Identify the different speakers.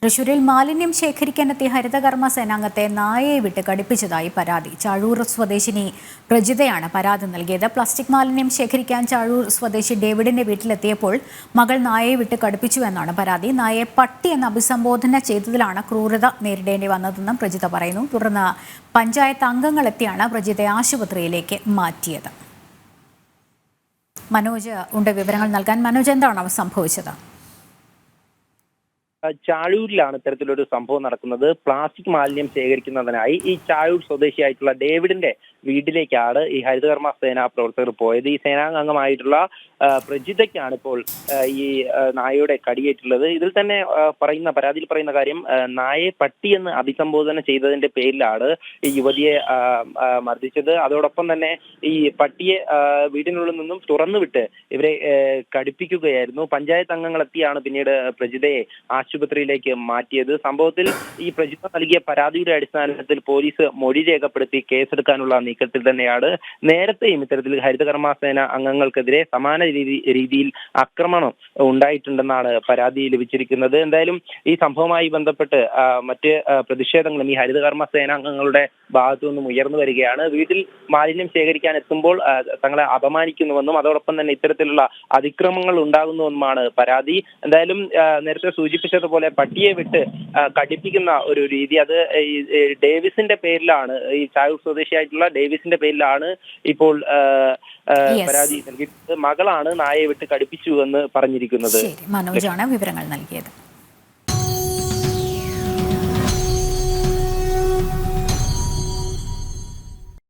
Speaker 1: തൃശൂരിൽ മാലിന്യം ശേഖരിക്കാനെത്തിയ ഹരിതകർമ്മ സേനാംഗത്തെ നായയെ വിട്ട് കടിപ്പിച്ചതായി പരാതി. ചാഴൂർ സ്വദേശിനി പ്രജിതയാണ് പരാതി നൽകിയത്. പ്ലാസ്റ്റിക് മാലിന്യം ശേഖരിക്കാൻ ചാഴൂർ സ്വദേശി ഡേവിഡിന്റെ വീട്ടിലെത്തിയപ്പോൾ മകൾ നായയെ വിട്ട് കടിപ്പിച്ചു എന്നാണ് പരാതി. നായയെ പട്ടി എന്ന് അഭിസംബോധന ചെയ്തതിലാണ് ക്രൂരത നേരിടേണ്ടി വന്നതെന്നും പ്രജിത പറയുന്നു. തുടർന്ന് പഞ്ചായത്ത് അംഗങ്ങളെത്തിയാണ് പ്രജിതയെ ആശുപത്രിയിലേക്ക് മാറ്റിയത്. മനോജ് ഉണ്ട് വിവരങ്ങൾ നൽകാൻ. മനോജ്, എന്താണ് സംഭവിച്ചത്?
Speaker 2: ചാഴൂരിലാണ് ഇത്തരത്തിലൊരു സംഭവം നടക്കുന്നത്. പ്ലാസ്റ്റിക് മാലിന്യം ശേഖരിക്കുന്നതിനായി ഈ ചാഴൂർ സ്വദേശിയായിട്ടുള്ള ഡേവിഡിന്റെ വീട്ടിലേക്കാണ് ഈ ഹരിതകർമ്മ സേനാ പ്രവർത്തകർ പോയത്. ഈ സേനാംഗമായിട്ടുള്ള പ്രജിതയ്ക്കാണ് ഇപ്പോൾ ഈ നായയുടെ കടിയേറ്റുള്ളത്. ഇതിൽ തന്നെ പരാതിയിൽ പറയുന്ന കാര്യം, നായയെ പട്ടി എന്ന് അഭിസംബോധന ചെയ്തതിന്റെ പേരിലാണ് ഈ യുവതിയെ മർദ്ദിച്ചത്. അതോടൊപ്പം തന്നെ ഈ പട്ടിയെ വീടിനുള്ളിൽ നിന്നും തുറന്നുവിട്ട് ഇവരെ കടിപ്പിക്കുകയായിരുന്നു. പഞ്ചായത്ത് അംഗങ്ങളെത്തിയാണ് പിന്നീട് പ്രജിതയെ ആശുപത്രിയിലേക്ക് മാറ്റിയത്. സംഭവത്തിൽ ഈ പ്രജിത നൽകിയ പരാതിയുടെ അടിസ്ഥാനത്തിൽ പോലീസ് മൊഴി രേഖപ്പെടുത്തി കേസെടുക്കാനുള്ള നീക്കത്തിൽ തന്നെയാണ്. നേരത്തെയും ഇത്തരത്തിൽ ഹരിതകർമ്മ സേന അംഗങ്ങൾക്കെതിരെ സമാന രീതിയിൽ ആക്രമണം ഉണ്ടായിട്ടുണ്ടെന്നാണ് പരാതി ലഭിച്ചിരിക്കുന്നത്. എന്തായാലും ഈ സംഭവവുമായി ബന്ധപ്പെട്ട് മറ്റ് പ്രതിഷേധങ്ങളും ഈ ഹരിതകർമ്മ സേനാംഗങ്ങളുടെ ഭാഗത്തു നിന്നും ഉയർന്നു വരികയാണ്. വീട്ടിൽ മാലിന്യം ശേഖരിക്കാൻ എത്തുമ്പോൾ തങ്ങളെ അപമാനിക്കുന്നുവെന്നും അതോടൊപ്പം തന്നെ ഇത്തരത്തിലുള്ള അതിക്രമങ്ങൾ ഉണ്ടാകുന്നുവെന്നുമാണ് പരാതി. എന്തായാലും നേരത്തെ സൂചിപ്പിച്ചതുപോലെ പട്ടിയെ വിട്ട് കടിപ്പിക്കുന്ന ഒരു രീതി, അത് ഈ ഡേവിസിന്റെ പേരിലാണ്, ഈ ചാഴൂർ സ്വദേശിയായിട്ടുള്ള ഡേവിസിന്റെ പേരിലാണ് ഇപ്പോൾ പരാതി നൽകിയിട്ടുള്ളത്. മകളാണ് നായയെ വിട്ട് കടിപ്പിച്ചു എന്ന് പറഞ്ഞിരിക്കുന്നത്.
Speaker 1: മനോജാണ് വിവരങ്ങൾ നൽകിയത്.